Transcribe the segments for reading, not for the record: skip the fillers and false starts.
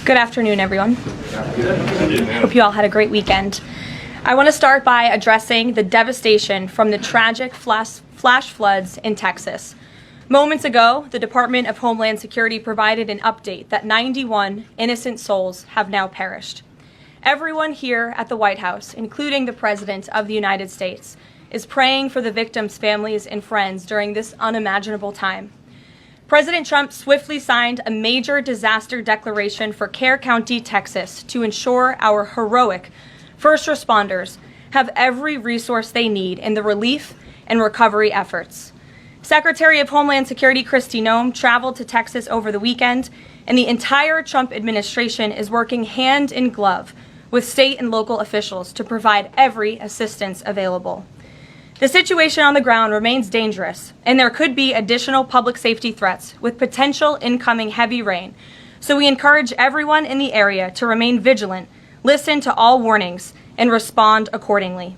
Good afternoon, everyone. Hope you all had a great weekend. I want to start by addressing the devastation from the tragic flash floods in Texas. Moments ago, the Department of Homeland Security provided an update that 91 innocent souls have now perished. Everyone here at the White House, including the President of the United States, is praying for the victims' families and friends during this unimaginable time. President Trump swiftly signed a major disaster declaration for Kerr County, Texas, to ensure our heroic first responders have every resource they need in the relief and recovery efforts. Secretary of Homeland Security Kristi Noem traveled to Texas over the weekend, and the entire Trump administration is working hand in glove with state and local officials to provide every assistance available. The situation on the ground remains dangerous, and there could be additional public safety threats with potential incoming heavy rain. So we encourage everyone in the area to remain vigilant, listen to all warnings, and respond accordingly.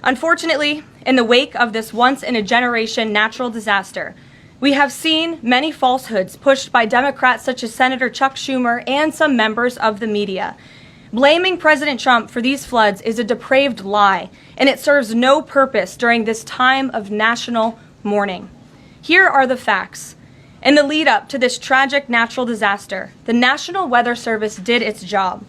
Unfortunately, in the wake of this once-in-a-generation natural disaster, we have seen many falsehoods pushed by Democrats such as Senator Chuck Schumer and some members of the media. Blaming President Trump for these floods is a depraved lie, and it serves no purpose during this time of national mourning. Here are the facts. In the lead up to this tragic natural disaster, the National Weather Service did its job.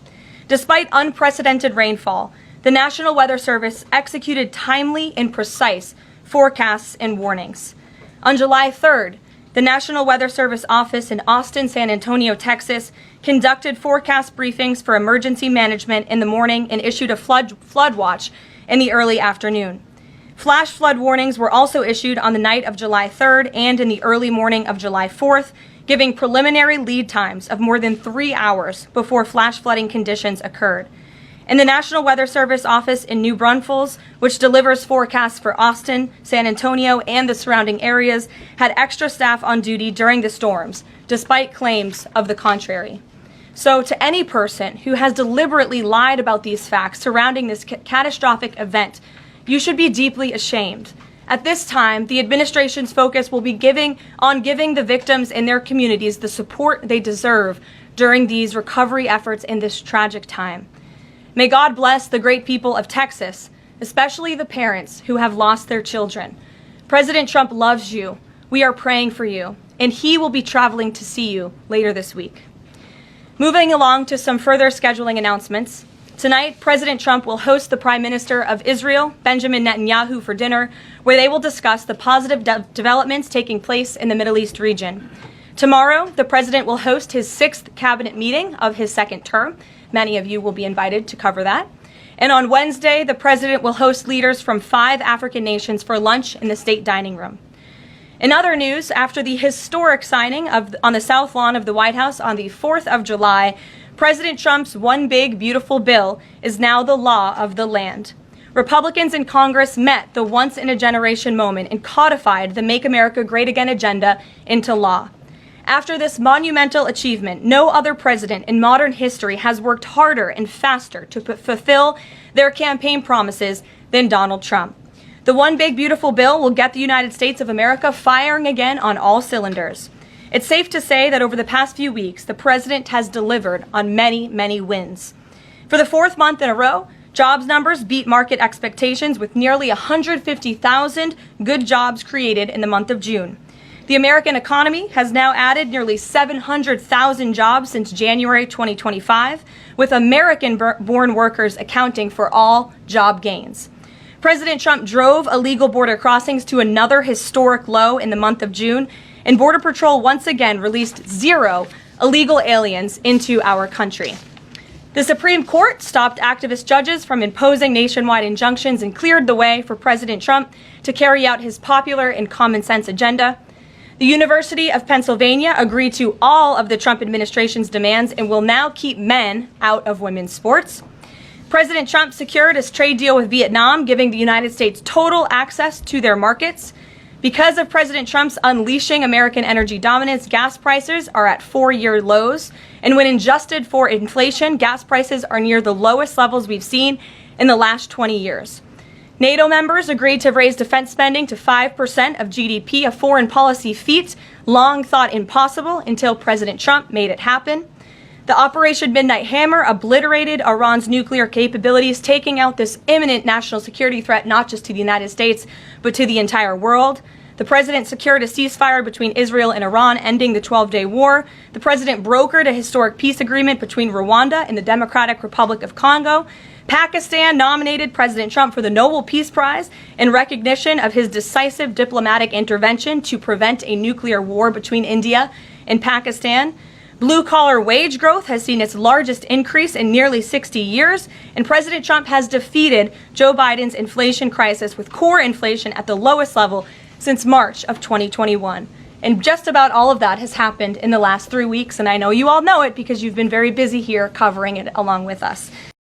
Despite unprecedented rainfall, the National Weather Service executed timely and precise forecasts and warnings. On July 3rd, the National Weather Service office in Austin, San Antonio, Texas, conducted forecast briefings for emergency management in the morning and issued a flood watch in the early afternoon. Flash flood warnings were also issued on the night of July 3rd and in the early morning of July 4th, giving preliminary lead times of more than 3 hours before flash flooding conditions occurred. And the National Weather Service office in New Braunfels, which delivers forecasts for Austin, San Antonio, and the surrounding areas, had extra staff on duty during the storms, despite claims of the contrary. So to any person who has deliberately lied about these facts surrounding this catastrophic event, you should be deeply ashamed. At this time, the administration's focus will be on giving the victims and their communities the support they deserve during these recovery efforts in this tragic time. May God bless the great people of Texas, especially the parents who have lost their children. President Trump loves you. We are praying for you, and he will be traveling to see you later this week. Moving along to some further scheduling announcements. Tonight, President Trump will host the Prime Minister of Israel, Benjamin Netanyahu, for dinner, where they will discuss the positive developments taking place in the Middle East region. Tomorrow, the President will host his 6th cabinet meeting of his second term. Many of you will be invited to cover that. And on Wednesday, the President will host leaders from 5 African nations for lunch in the state dining room. In other news, after the historic signing on the South Lawn of the White House on the 4th of July, President Trump's One Big Beautiful Bill is now the law of the land. Republicans in Congress met the once-in-a-generation moment and codified the Make America Great Again agenda into law. After this monumental achievement, no other president in modern history has worked harder and faster to fulfill their campaign promises than Donald Trump. The One Big Beautiful Bill will get the United States of America firing again on all cylinders. It's safe to say that over the past few weeks, the president has delivered on many, many wins. For the 4th month in a row, jobs numbers beat market expectations with nearly 150,000 good jobs created in the month of June. The American economy has now added nearly 700,000 jobs since January 2025, with American-born workers accounting for all job gains. President Trump drove illegal border crossings to another historic low in the month of June, and Border Patrol once again released 0 illegal aliens into our country. The Supreme Court stopped activist judges from imposing nationwide injunctions and cleared the way for President Trump to carry out his popular and common sense agenda. The University of Pennsylvania agreed to all of the Trump administration's demands and will now keep men out of women's sports. President Trump secured his trade deal with Vietnam, giving the United States total access to their markets. Because of President Trump's unleashing American energy dominance, gas prices are at 4-year lows. And when adjusted for inflation, gas prices are near the lowest levels we've seen in the last 20 years. NATO members agreed to raise defense spending to 5% of GDP, a foreign policy feat long thought impossible until President Trump made it happen. The Operation Midnight Hammer obliterated Iran's nuclear capabilities, taking out this imminent national security threat not just to the United States, but to the entire world. The president secured a ceasefire between Israel and Iran, ending the 12-day war. The president brokered a historic peace agreement between Rwanda and the Democratic Republic of Congo. Pakistan nominated President Trump for the Nobel Peace Prize in recognition of his decisive diplomatic intervention to prevent a nuclear war between India and Pakistan. Blue-collar wage growth has seen its largest increase in nearly 60 years, and President Trump has defeated Joe Biden's inflation crisis with core inflation at the lowest level since March of 2021. And just about all of that has happened in the last 3 weeks, and I know you all know it because you've been very busy here covering it along with us.